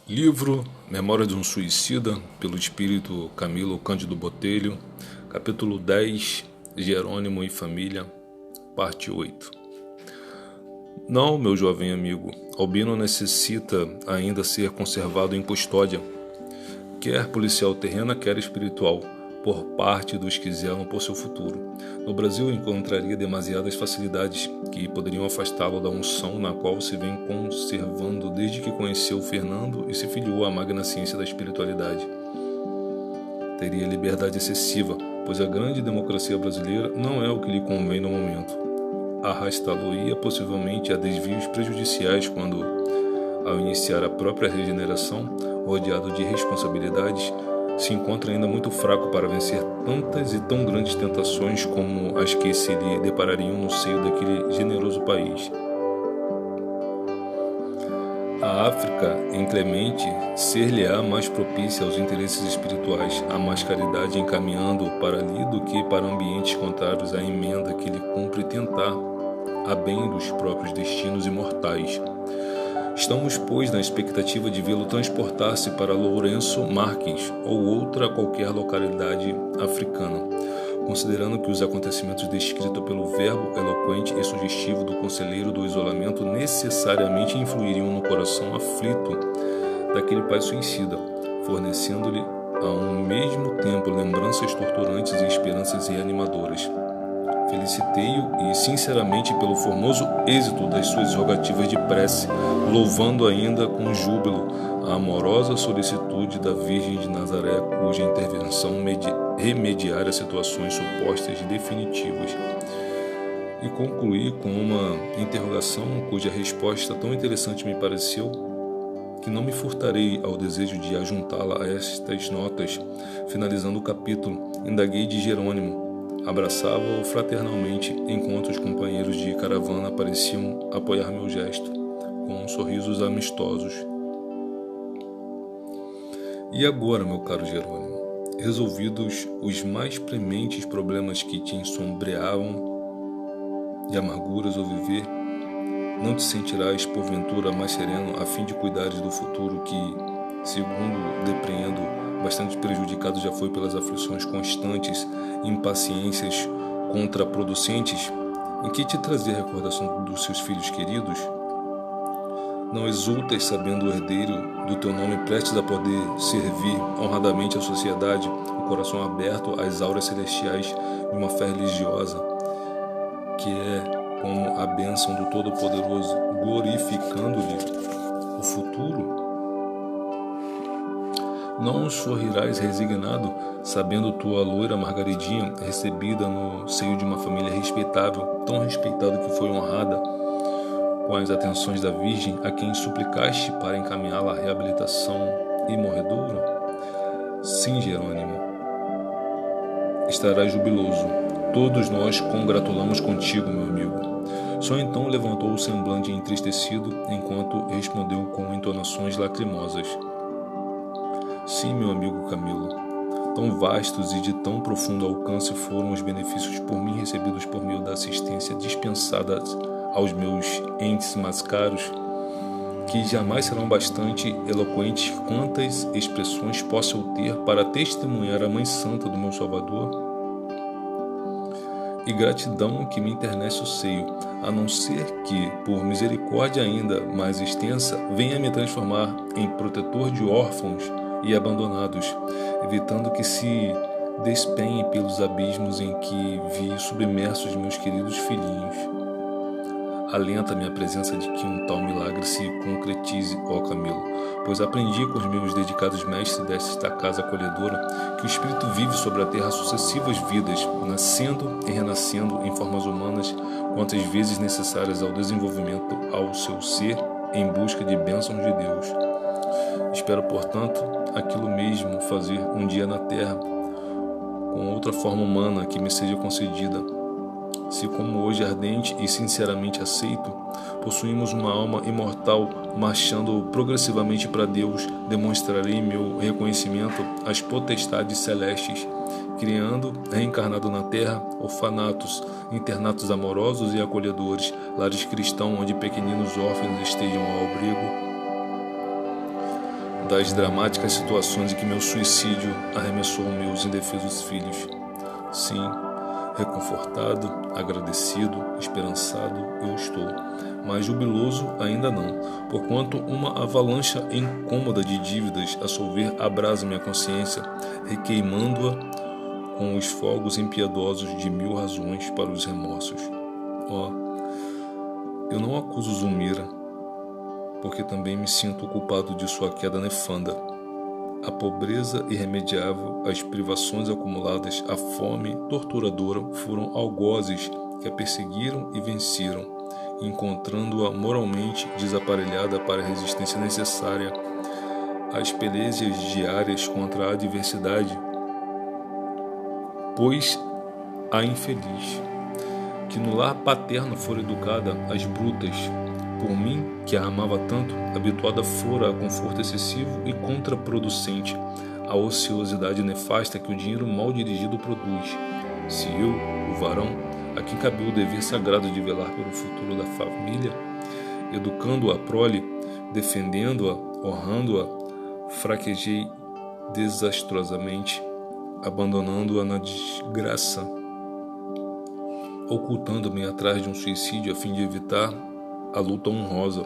Livro Memória de um Suicida, pelo espírito Camilo Cândido Botelho, capítulo 10, Jerônimo e Família, parte 8. Não, meu jovem amigo, Albino necessita ainda ser conservado em custódia, quer policial terrena, quer espiritual, por parte dos que zelam por seu futuro. No Brasil encontraria demasiadas facilidades que poderiam afastá-lo da unção na qual se vem conservando desde que conheceu Fernando e se filiou à magna ciência da espiritualidade. Teria liberdade excessiva, pois a grande democracia brasileira não é o que lhe convém no momento. Arrastá-lo-ia possivelmente a desvios prejudiciais quando, ao iniciar a própria regeneração, rodeado de responsabilidades, se encontra ainda muito fraco para vencer tantas e tão grandes tentações como as que se lhe deparariam no seio daquele generoso país. A África, inclemente, ser-lhe-á mais propícia aos interesses espirituais, a mais caridade encaminhando para ali do que para ambientes contrários à emenda que lhe cumpre tentar a bem dos próprios destinos imortais. Estamos, pois, na expectativa de vê-lo transportar-se para Lourenço Marques ou outra qualquer localidade africana, considerando que os acontecimentos descritos pelo verbo eloquente e sugestivo do conselheiro do isolamento necessariamente influiriam no coração aflito daquele pai suicida, fornecendo-lhe ao mesmo tempo lembranças torturantes e esperanças reanimadoras. Felicitei-o e sinceramente pelo formoso êxito das suas rogativas de prece, louvando ainda com júbilo a amorosa solicitude da Virgem de Nazaré, cuja intervenção remediara situações supostas definitivas. E concluí com uma interrogação cuja resposta tão interessante me pareceu que não me furtarei ao desejo de ajuntá-la a estas notas. Finalizando o capítulo, indaguei de Jerônimo. Abraçava-o fraternalmente, enquanto os companheiros de caravana pareciam apoiar meu gesto, com sorrisos amistosos. E agora, meu caro Jerônimo, resolvidos os mais prementes problemas que te ensombreavam de amarguras ou viver, não te sentirás porventura mais sereno a fim de cuidares do futuro que, segundo depreendo, bastante prejudicado já foi pelas aflições constantes e impaciências contraproducentes, em que te trazer a recordação dos seus filhos queridos? Não exultas sabendo o herdeiro do teu nome prestes a poder servir honradamente à sociedade, o coração aberto às auras celestiais de uma fé religiosa, que é como a bênção do Todo-Poderoso, glorificando-lhe o futuro? Não sorrirás resignado, sabendo tua loira Margaridinha, recebida no seio de uma família respeitável, tão respeitada que foi honrada com as atenções da Virgem, a quem suplicaste para encaminhá-la à reabilitação imorredoura? Sim, Jerônimo, estarás jubiloso. Todos nós congratulamos contigo, meu amigo. Só então levantou o semblante entristecido, enquanto respondeu com entonações lacrimosas. Sim, meu amigo Camilo, tão vastos e de tão profundo alcance foram os benefícios por mim recebidos por meio da assistência dispensada aos meus entes mais caros, que jamais serão bastante eloquentes quantas expressões possa eu ter para testemunhar a Mãe Santa do meu Salvador, e gratidão que me enternece o seio, a não ser que, por misericórdia ainda mais extensa, venha me transformar em protetor de órfãos e abandonados, evitando que se despenhem pelos abismos em que vi submersos meus queridos filhinhos. Alenta-me a presença de que um tal milagre se concretize, ó Camilo, pois aprendi com os meus dedicados mestres desta casa acolhedora que o Espírito vive sobre a terra sucessivas vidas, nascendo e renascendo em formas humanas quantas vezes necessárias ao desenvolvimento ao seu ser em busca de bênçãos de Deus. Espero, portanto, aquilo mesmo fazer um dia na terra, com outra forma humana que me seja concedida. Se, como hoje ardente e sinceramente aceito, possuímos uma alma imortal marchando progressivamente para Deus, demonstrarei meu reconhecimento às potestades celestes, criando, reencarnado na terra, orfanatos, internatos amorosos e acolhedores, lares cristãos onde pequeninos órfãos estejam ao abrigo das dramáticas situações em que meu suicídio arremessou meus indefesos filhos. Sim, reconfortado, agradecido, esperançado eu estou, mas jubiloso ainda não, porquanto uma avalanche incômoda de dívidas a solver abrasa minha consciência, requeimando-a com os fogos impiedosos de 1000 razões para os remorsos. Eu não acuso Zulmira, porque também me sinto culpado de sua queda nefanda. A pobreza irremediável, as privações acumuladas, a fome torturadora foram algozes que a perseguiram e venceram, encontrando-a moralmente desaparelhada para a resistência necessária às pelejas diárias contra a adversidade, pois a infeliz, que no lar paterno fora educada às brutas, por mim, que a amava tanto, habituada fora a conforto excessivo e contraproducente, à ociosidade nefasta que o dinheiro mal dirigido produz. Se eu, o varão, a quem cabeu o dever sagrado de velar pelo futuro da família, educando a prole, defendendo-a, honrando-a, fraquejei desastrosamente, abandonando-a na desgraça, ocultando-me atrás de um suicídio a fim de evitar a luta honrosa,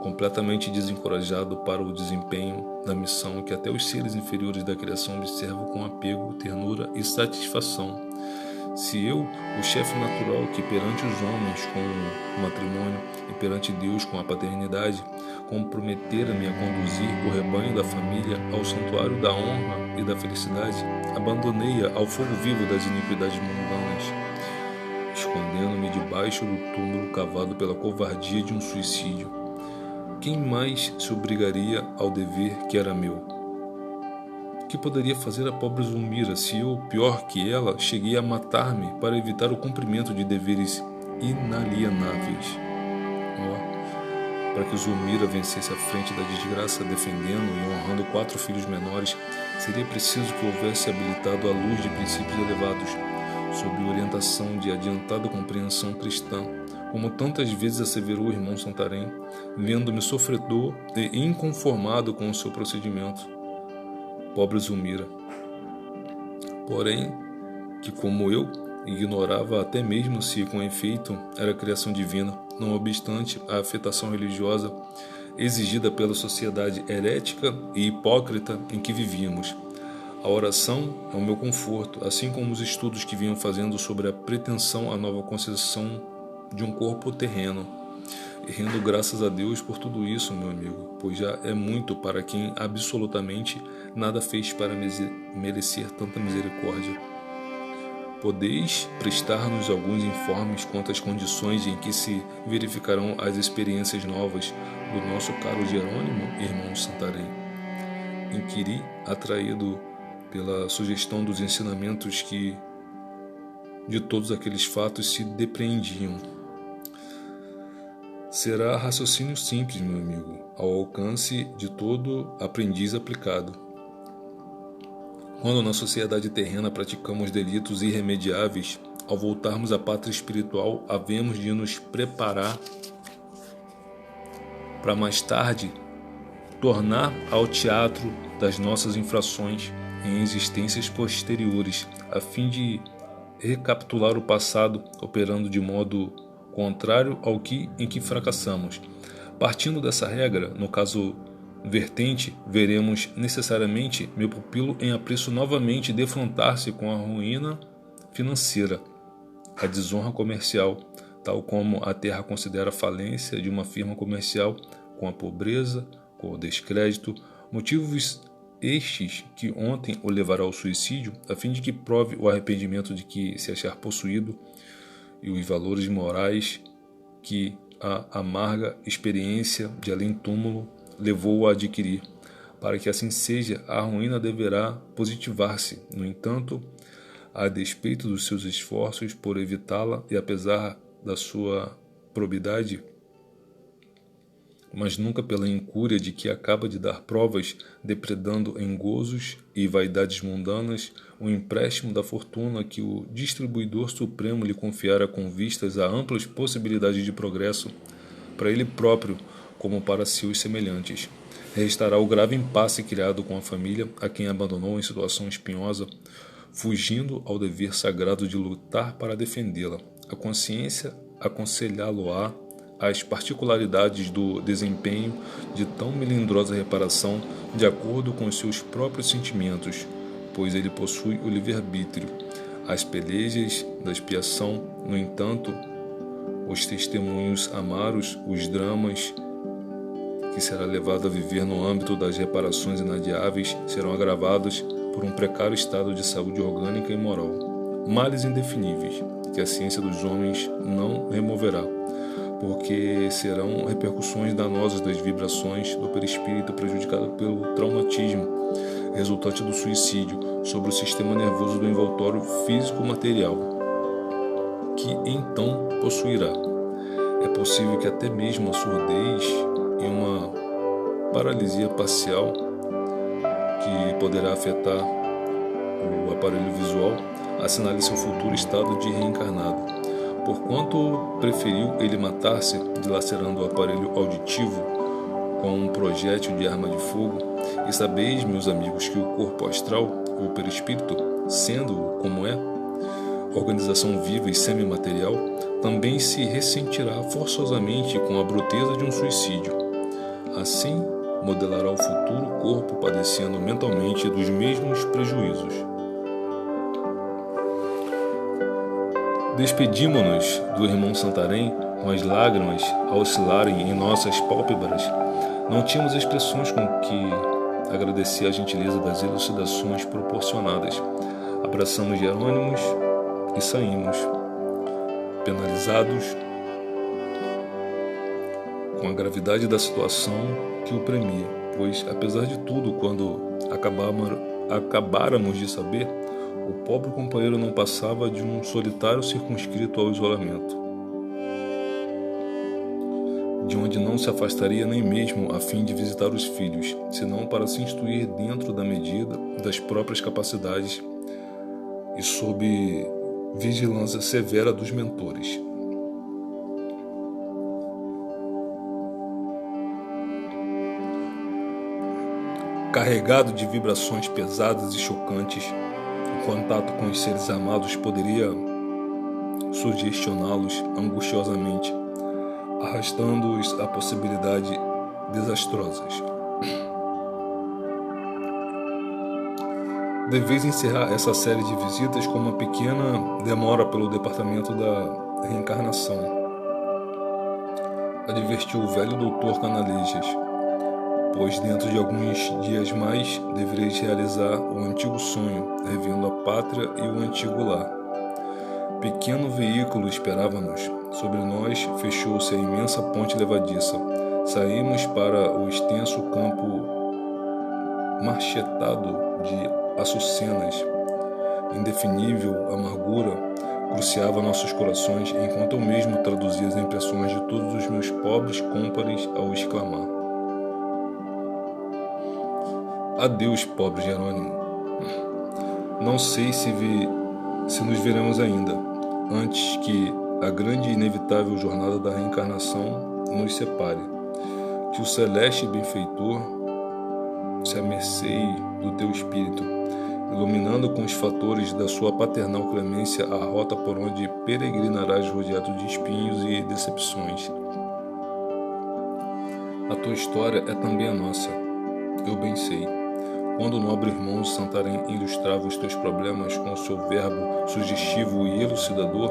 completamente desencorajado para o desempenho da missão que até os seres inferiores da criação observam com apego, ternura e satisfação. Se eu, o chefe natural que perante os homens com o matrimônio e perante Deus com a paternidade, comprometera-me a conduzir o rebanho da família ao santuário da honra e da felicidade, abandonei-a ao fogo vivo das iniquidades mundanas, escondendo-me debaixo do túmulo cavado pela covardia de um suicídio. Quem mais se obrigaria ao dever que era meu? O que poderia fazer a pobre Zulmira se eu, pior que ela, cheguei a matar-me para evitar o cumprimento de deveres inalienáveis? Para que Zulmira vencesse à frente da desgraça, defendendo e honrando 4 filhos menores, seria preciso que houvesse habilitado a luz de princípios elevados, sob orientação de adiantada compreensão cristã, como tantas vezes asseverou o irmão Santarém, vendo-me sofredor e inconformado com o seu procedimento. Pobre Zulmira. Porém, que como eu, ignorava até mesmo se com efeito era criação divina, não obstante a afetação religiosa exigida pela sociedade herética e hipócrita em que vivíamos. A oração é o meu conforto, assim como os estudos que vinham fazendo sobre a pretensão à nova concessão de um corpo terreno. E rendo graças a Deus por tudo isso, meu amigo, pois já é muito para quem absolutamente nada fez para merecer tanta misericórdia. Podeis prestar-nos alguns informes quanto às condições em que se verificarão as experiências novas do nosso caro Jerônimo, irmão Santarém? Inquiri, atraído pela sugestão dos ensinamentos que de todos aqueles fatos se depreendiam. Será raciocínio simples, meu amigo, ao alcance de todo aprendiz aplicado. Quando na sociedade terrena praticamos delitos irremediáveis, ao voltarmos à pátria espiritual, havemos de nos preparar para mais tarde tornar ao teatro das nossas infrações em existências posteriores, a fim de recapitular o passado, operando de modo contrário ao em que fracassamos. Partindo dessa regra, no caso vertente, veremos necessariamente meu pupilo em apreço novamente defrontar-se com a ruína financeira, a desonra comercial, tal como a terra considera a falência de uma firma comercial, com a pobreza, com o descrédito, motivos estes que ontem o levará ao suicídio, a fim de que prove o arrependimento de que se achar possuído e os valores morais que a amarga experiência de além-túmulo levou a adquirir. Para que assim seja, a ruína deverá positivar-se. No entanto, a despeito dos seus esforços por evitá-la e apesar da sua probidade, mas nunca pela incúria de que acaba de dar provas, depredando em gozos e vaidades mundanas o empréstimo da fortuna que o distribuidor supremo lhe confiara com vistas a amplas possibilidades de progresso, para ele próprio como para seus semelhantes. restará o grave impasse criado com a família, a quem abandonou em situação espinhosa, fugindo ao dever sagrado de lutar para defendê-la. A consciência aconselhá-lo-á as particularidades do desempenho de tão melindrosa reparação de acordo com os seus próprios sentimentos, pois ele possui o livre-arbítrio. As pelejas da expiação, no entanto, os testemunhos amaros, os dramas que será levado a viver no âmbito das reparações inadiáveis serão agravados por um precário estado de saúde orgânica e moral. Males indefiníveis, que a ciência dos homens não removerá, porque serão repercussões danosas das vibrações do perispírito prejudicado pelo traumatismo resultante do suicídio sobre o sistema nervoso do envoltório físico-material, que então possuirá. É possível que até mesmo a surdez e uma paralisia parcial que poderá afetar o aparelho visual assinale seu futuro estado de reencarnado. Porquanto preferiu ele matar-se dilacerando o aparelho auditivo com um projétil de arma de fogo, e sabeis, meus amigos, que o corpo astral, ou perispírito, sendo como é, organização viva e semimaterial, também se ressentirá forçosamente com a bruteza de um suicídio. Assim, modelará o futuro corpo padecendo mentalmente dos mesmos prejuízos. Despedimo-nos do irmão Santarém com as lágrimas a oscilarem em nossas pálpebras. Não tínhamos expressões com que agradecer a gentileza das elucidações proporcionadas. Abraçamos Jerônimos e saímos, penalizados com a gravidade da situação que o premia, pois, apesar de tudo, quando acabáramos de saber, o pobre companheiro não passava de um solitário circunscrito ao isolamento, de onde não se afastaria nem mesmo a fim de visitar os filhos, senão para se instruir dentro da medida das próprias capacidades e sob vigilância severa dos mentores. Carregado de vibrações pesadas e chocantes, o contato com os seres amados poderia sugestioná-los angustiosamente, arrastando-os a possibilidades desastrosas. Deveis encerrar essa série de visitas com uma pequena demora pelo departamento da reencarnação, advertiu o velho doutor Canalejas, pois dentro de alguns dias mais devereis realizar o antigo sonho, revendo a pátria e o antigo lar. Pequeno veículo esperava-nos. Sobre nós fechou-se a imensa ponte levadiça. Saímos para o extenso campo marchetado de açucenas. Indefinível amargura cruciava nossos corações, enquanto eu mesmo traduzia as impressões de todos os meus pobres cômpares ao exclamar: adeus, pobre Jerônimo. Não sei se nos veremos ainda, antes que a grande e inevitável jornada da reencarnação nos separe. Que o celeste benfeitor se amerceie do teu espírito, iluminando com os fatores da sua paternal clemência a rota por onde peregrinarás rodeado de espinhos e decepções. A tua história é também a nossa, eu bem sei. Quando o nobre irmão Santarém ilustrava os teus problemas com o seu verbo sugestivo e elucidador,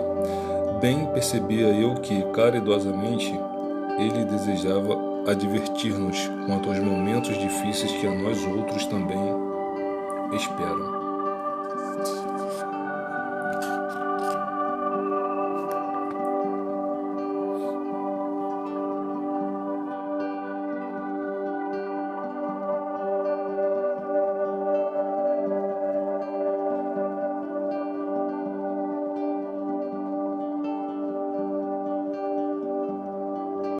bem percebia eu que, caridosamente, ele desejava advertir-nos quanto aos momentos difíceis que a nós outros também esperam.